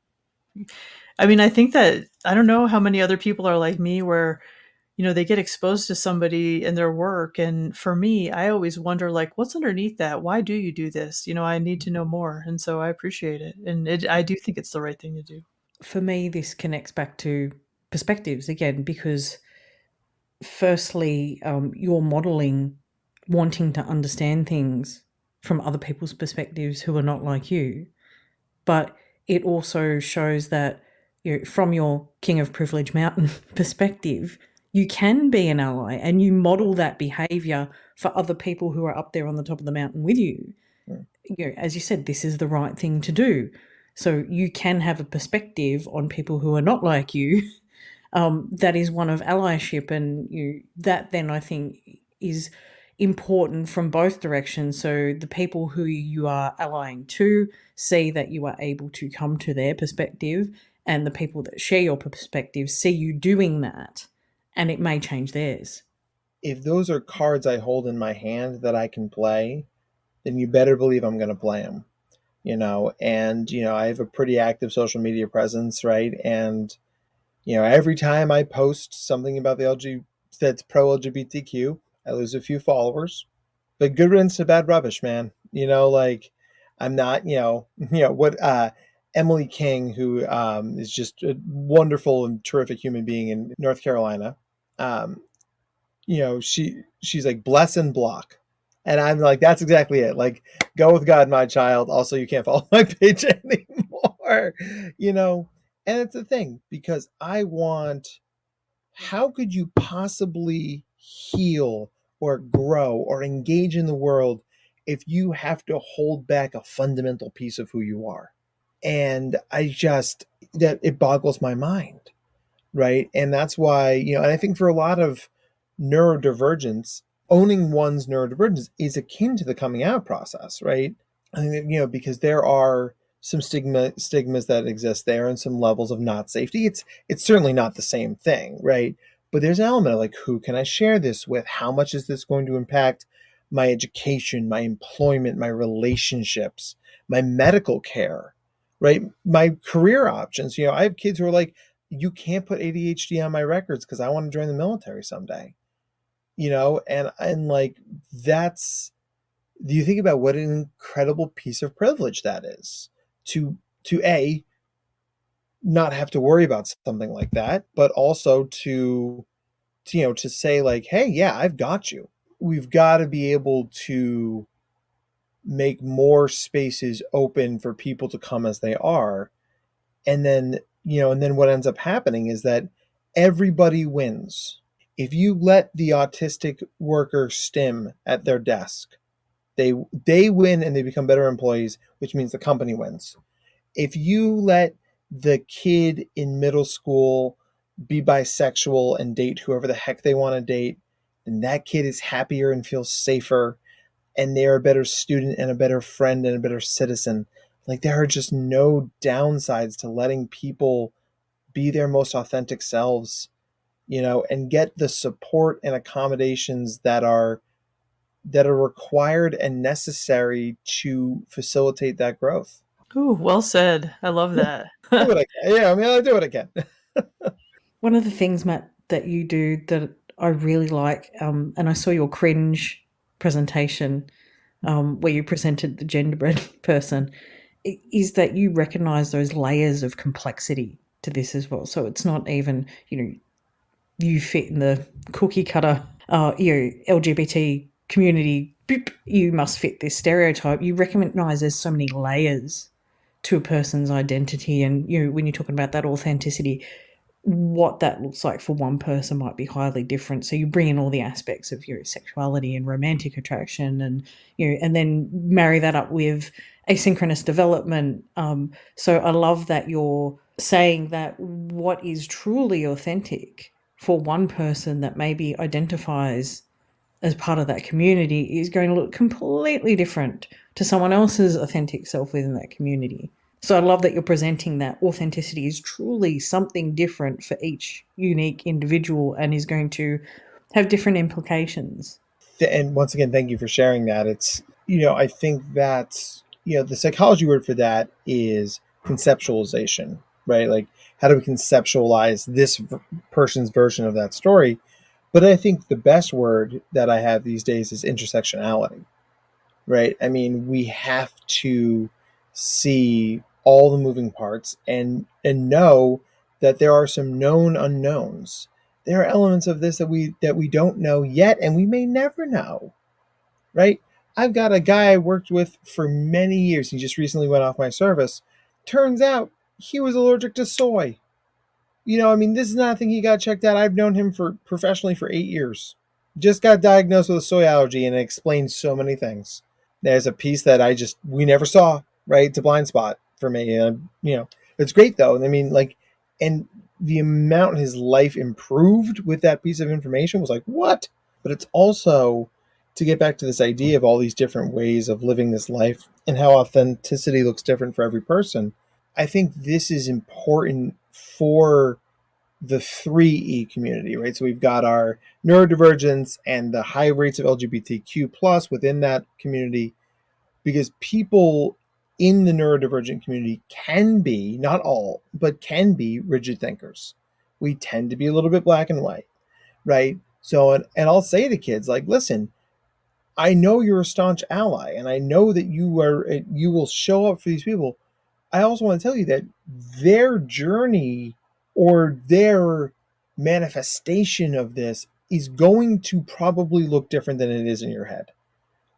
I mean, I think that I don't know how many other people are like me where, they get exposed to somebody in their work. And for me, I always wonder, like, what's underneath that? Why do you do this? I need to know more. And so I appreciate it. And I do think it's the right thing to do. For me, this connects back to perspectives again, because firstly, you're modeling wanting to understand things from other people's perspectives who are not like you. But it also shows that from your King of Privilege Mountain perspective, you can be an ally and you model that behavior for other people who are up there on the top of the mountain with you. As you said, this is the right thing to do. So you can have a perspective on people who are not like you. That is one of allyship, and that then I think is important from both directions. So the people who you are allying to see that you are able to come to their perspective, and the people that share your perspective see you doing that, and it may change theirs. If those are cards I hold in my hand that I can play, then you better believe I'm going to play them. And I have a pretty active social media presence, right? And every time I post something about the that's pro LGBTQ, I lose a few followers. But good riddance to bad rubbish, man. Like, I'm not, what Emily King, who is just a wonderful and terrific human being in North Carolina. She's like, bless and block. And I'm like, that's exactly it. Like, go with God, my child. Also, you can't follow my page anymore. And it's the thing, because how could you possibly heal or grow or engage in the world if you have to hold back a fundamental piece of who you are. And that it boggles my mind, right? And that's why, and I think for a lot of neurodivergence, owning one's neurodivergence is akin to the coming out process, right? I think that, because there are some stigmas that exist there and some levels of not safety. It's certainly not the same thing, right? But there's an element of like, who can I share this with? How much is this going to impact my education, my employment, my relationships, my medical care, right? My career options. I have kids who are like, you can't put ADHD on my records because I want to join the military someday, and like that's, do you think about what an incredible piece of privilege that is to a not have to worry about something like that, but also to say like, hey, yeah, I've got you. We've got to be able to make more spaces open for people to come as they are. And then, what ends up happening is that everybody wins. If you let the autistic worker stim at their desk, they win and they become better employees, which means the company wins. If you let the kid in middle school be bisexual and date whoever the heck they want to date, then that kid is happier and feels safer, and they're a better student and a better friend and a better citizen. Like, there are just no downsides to letting people be their most authentic selves, and get the support and accommodations that are required and necessary to facilitate that growth. Ooh, well said. I love that. Do what I can. Yeah, I mean, I do what I can. One of the things, Matt, that you do that I really like, and I saw your cringe presentation where you presented the genderbread person, is that you recognise those layers of complexity to this as well. So it's not even, you fit in the cookie cutter, LGBT community, boop, you must fit this stereotype. You recognise there's so many layers to a person's identity, and when you're talking about that authenticity, what that looks like for one person might be highly different. So you bring in all the aspects of your sexuality and romantic attraction, and and then marry that up with asynchronous development. So I love that you're saying that what is truly authentic for one person that maybe identifies as part of that community is going to look completely different to someone else's authentic self within that community. So I love that you're presenting that authenticity is truly something different for each unique individual and is going to have different implications. And once again, thank you for sharing that. It's, I think that's, the psychology word for that is conceptualization, right? Like, how do we conceptualize this person's version of that story? But I think the best word that I have these days is intersectionality, right? I mean, we have to see all the moving parts and know that there are some known unknowns. There are elements of this that we don't know yet, and we may never know, right? I've got a guy I worked with for many years. He just recently went off my service. Turns out he was allergic to soy. This is not a thing he got checked out. I've known him professionally for 8 years. Just got diagnosed with a soy allergy, and it explains so many things. There's a piece that we never saw, right? It's a blind spot for me. It's great though. And the amount his life improved with that piece of information was like, what? But it's also to get back to this idea of all these different ways of living this life and how authenticity looks different for every person. I think this is important for the 3E community, right? So we've got our neurodivergence and the high rates of LGBTQ plus within that community, because people in the neurodivergent community can be, not all, but can be rigid thinkers. We tend to be a little bit black and white, right? So, and I'll say to kids, like, listen, I know you're a staunch ally, and I know that you will show up for these people. I also want to tell you that their journey or their manifestation of this is going to probably look different than it is in your head,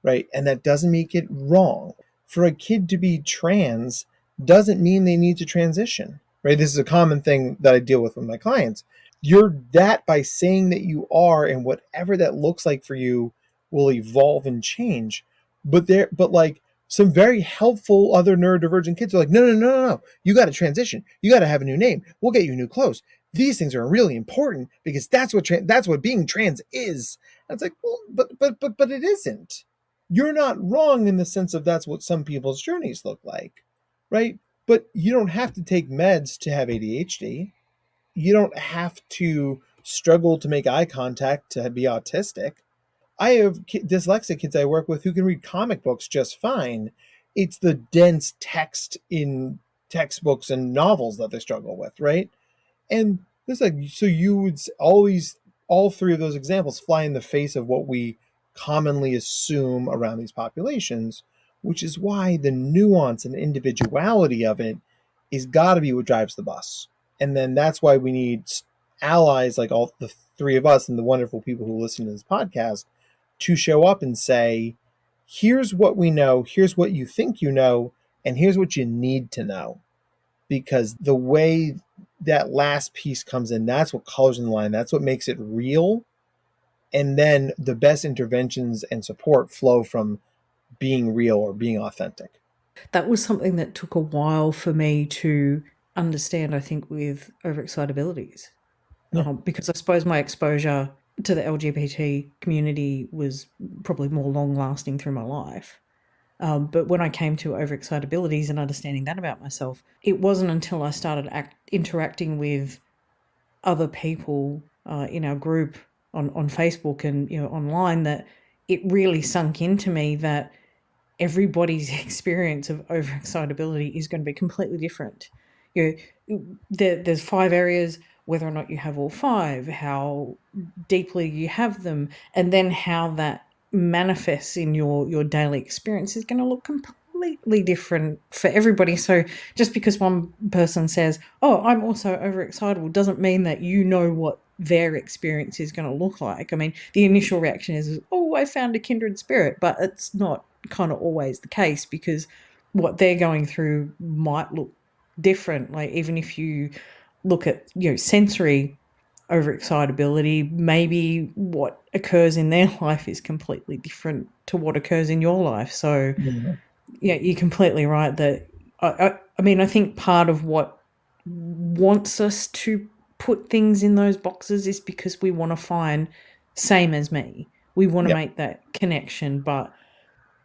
right? And that doesn't make it wrong. For a kid to be trans doesn't mean they need to transition, right? This is a common thing that I deal with my clients. You're that by saying that you are, and whatever that looks like for you will evolve and change. but like some very helpful other neurodivergent kids are like, no. You got to transition. You got to have a new name. We'll get you new clothes. These things are really important because that's what being trans is. And it's like, well, but it isn't. You're not wrong in the sense of that's what some people's journeys look like, right? But you don't have to take meds to have ADHD. You don't have to struggle to make eye contact to be autistic. I have dyslexic kids I work with who can read comic books just fine. It's the dense text in textbooks and novels that they struggle with, right? And it's like, so you would always, all three of those examples fly in the face of what we commonly assume around these populations, which is why the nuance and individuality of it is got to be what drives the bus. And then that's why we need allies like all the three of us and the wonderful people who listen to this podcast to show up and say, here's what we know, here's what you think you know, and here's what you need to know. Because the way that last piece comes in, that's what colors in the line, that's what makes it real. And then the best interventions and support flow from being real or being authentic. That was something that took a while for me to understand, I think, with overexcitabilities. Yeah. Because I suppose my exposure to the LGBT community was probably more long lasting through my life. But when I came to overexcitabilities and understanding that about myself, it wasn't until I started interacting with other people in our group on Facebook and online that it really sunk into me that everybody's experience of overexcitability is going to be completely different. There's 5 areas, whether or not you have all 5, how deeply you have them, and then how that manifests in your daily experience is going to look completely different for everybody. So just because one person says, oh, I'm also overexcitable, doesn't mean that you know what their experience is going to look like. I mean, the initial reaction is, oh, I found a kindred spirit, but it's not kind of always the case because what they're going through might look different. Like even if you look at sensory overexcitability, maybe what occurs in their life is completely different to what occurs in your life. So yeah, you're completely right that I mean, I think part of what wants us to put things in those boxes is because we want to find same as me. We want to Yep. make that connection, but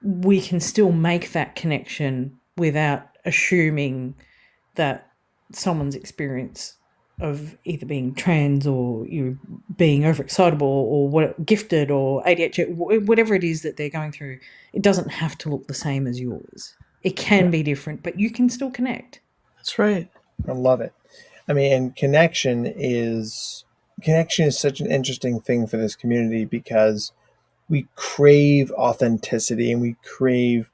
we can still make that connection without assuming that someone's experience of either being trans or being overexcitable or gifted or ADHD, whatever it is that they're going through, it doesn't have to look the same as yours. It can be different, but you can still connect. That's right. I love it. I mean, and connection is such an interesting thing for this community because we crave authenticity and we crave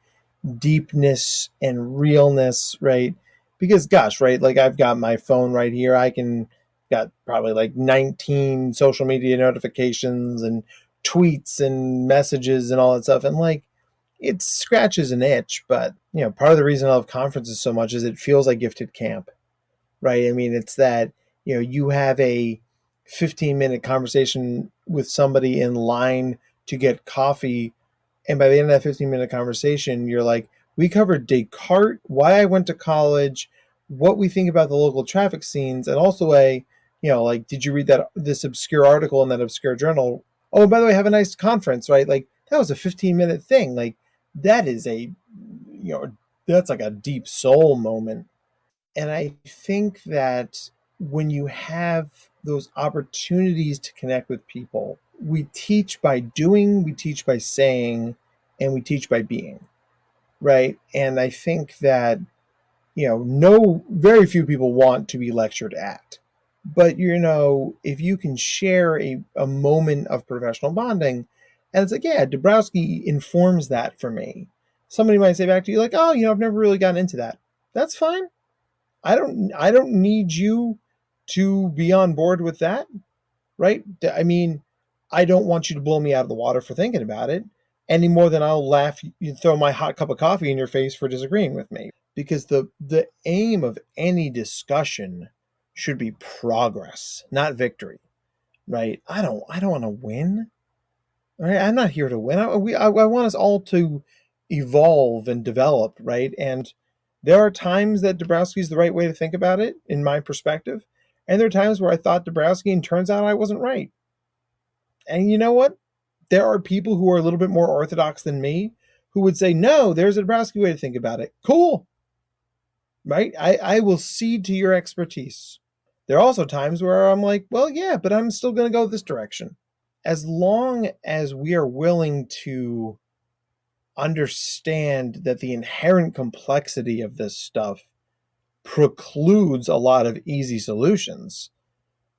deepness and realness, right? Because gosh, right, like I've got my phone right here. I can got probably like 19 social media notifications and tweets and messages and all that stuff. And like it scratches an itch, but part of the reason I love conferences so much is it feels like gifted camp, right? I mean, it's that, you have a 15-minute conversation with somebody in line to get coffee. And by the end of that 15-minute conversation, you're like, we covered Descartes, why I went to college, what we think about the local traffic scenes, and also like, did you read this obscure article in that obscure journal? Oh, by the way, have a nice conference, right? Like, that was a 15-minute thing. Like, that is that's like a deep soul moment. And I think that when you have those opportunities to connect with people, we teach by doing, we teach by saying, and we teach by being, right? And I think that, very few people want to be lectured at. But, if you can share a moment of professional bonding, and it's like, yeah, Dabrowski informs that for me. Somebody might say back to you, like, oh, I've never really gotten into that. That's fine. I don't need you to be on board with that, right? I mean, I don't want you to blow me out of the water for thinking about it any more than I'll laugh you throw my hot cup of coffee in your face for disagreeing with me. Because the aim of any discussion should be progress, not victory, right? I don't want to win. Right? I'm not here to win. I want us all to evolve and develop, right? And there are times that Dabrowski is the right way to think about it, in my perspective. And there are times where I thought Dabrowski, and turns out I wasn't right. And you know what? There are people who are a little bit more orthodox than me who would say, no, there's a Dabrowski way to think about it. Cool. Right? I will cede to your expertise. There are also times where I'm like, well, yeah, but I'm still going to go this direction. As long as we are willing to understand that the inherent complexity of this stuff precludes a lot of easy solutions,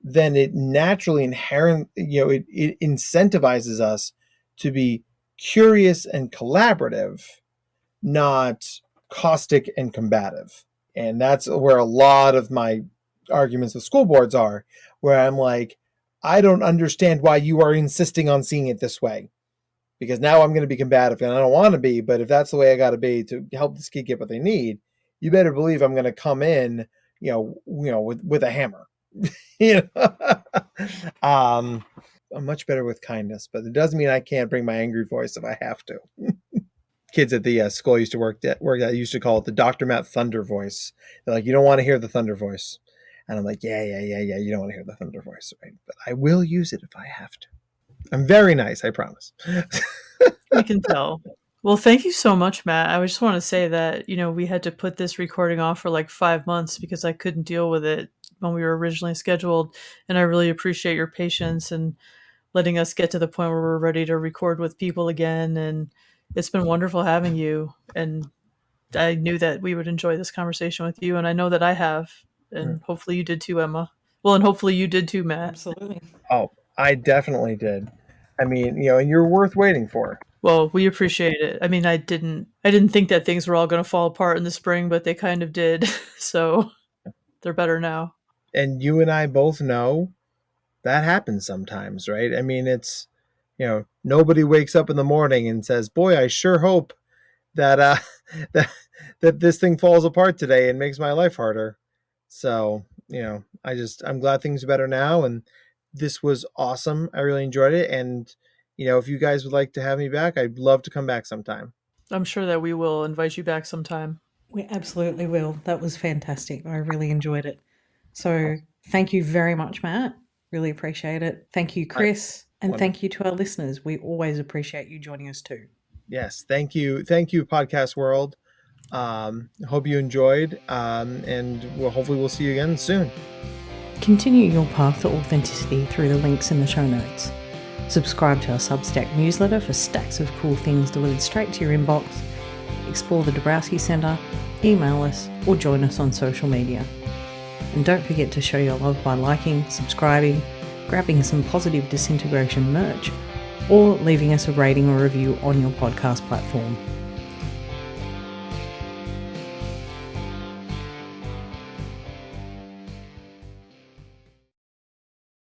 then it naturally it incentivizes us to be curious and collaborative, not caustic and combative. And that's where a lot of my arguments with school boards are, where I'm like, I don't understand why you are insisting on seeing it this way, because now I'm going to be combative, and I don't want to be, but if that's the way I got to be to help this kid get what they need, you better believe I'm going to come in, with a hammer. I'm much better with kindness, but it doesn't mean I can't bring my angry voice if I have to. Kids at the school I used to work at used to call it the Dr. Matt Thunder voice. They're like, you don't want to hear the thunder voice. And I'm like, yeah, you don't want to hear the thunder voice, right? But I will use it if I have to. I'm very nice, I promise. I can tell. Well, thank you so much, Matt. I just want to say that, we had to put this recording off for like 5 months because I couldn't deal with it when we were originally scheduled. And I really appreciate your patience and letting us get to the point where we're ready to record with people again. And it's been wonderful having you. And I knew that we would enjoy this conversation with you. And I know that I have. And hopefully you did too, Emma. Well, and hopefully you did too, Matt. Absolutely. Oh, I definitely did. I mean, and you're worth waiting for. Well, we appreciate it. I mean, I didn't think that things were all going to fall apart in the spring, but they kind of did. So they're better now. And you and I both know that happens sometimes, right? I mean, it's, nobody wakes up in the morning and says, boy, I sure hope that that this thing falls apart today and makes my life harder. So, I'm glad things are better now, and this was awesome. I really enjoyed it. And, if you guys would like to have me back, I'd love to come back sometime. I'm sure that we will invite you back sometime. We absolutely will. That was fantastic. I really enjoyed it. So thank you very much, Matt. Really appreciate it. Thank you, Chris. And thank you to our listeners. We always appreciate you joining us too. Yes. Thank you. Thank you, podcast world. Hope you enjoyed. And hopefully we'll see you again soon. Continue your path to authenticity through the links in the show notes. Subscribe to our Substack newsletter for stacks of cool things delivered straight to your inbox. Explore the Dabrowski Centre, email us, or join us on social media. And don't forget to show your love by liking, subscribing, grabbing some positive disintegration merch, or leaving us a rating or review on your podcast platform.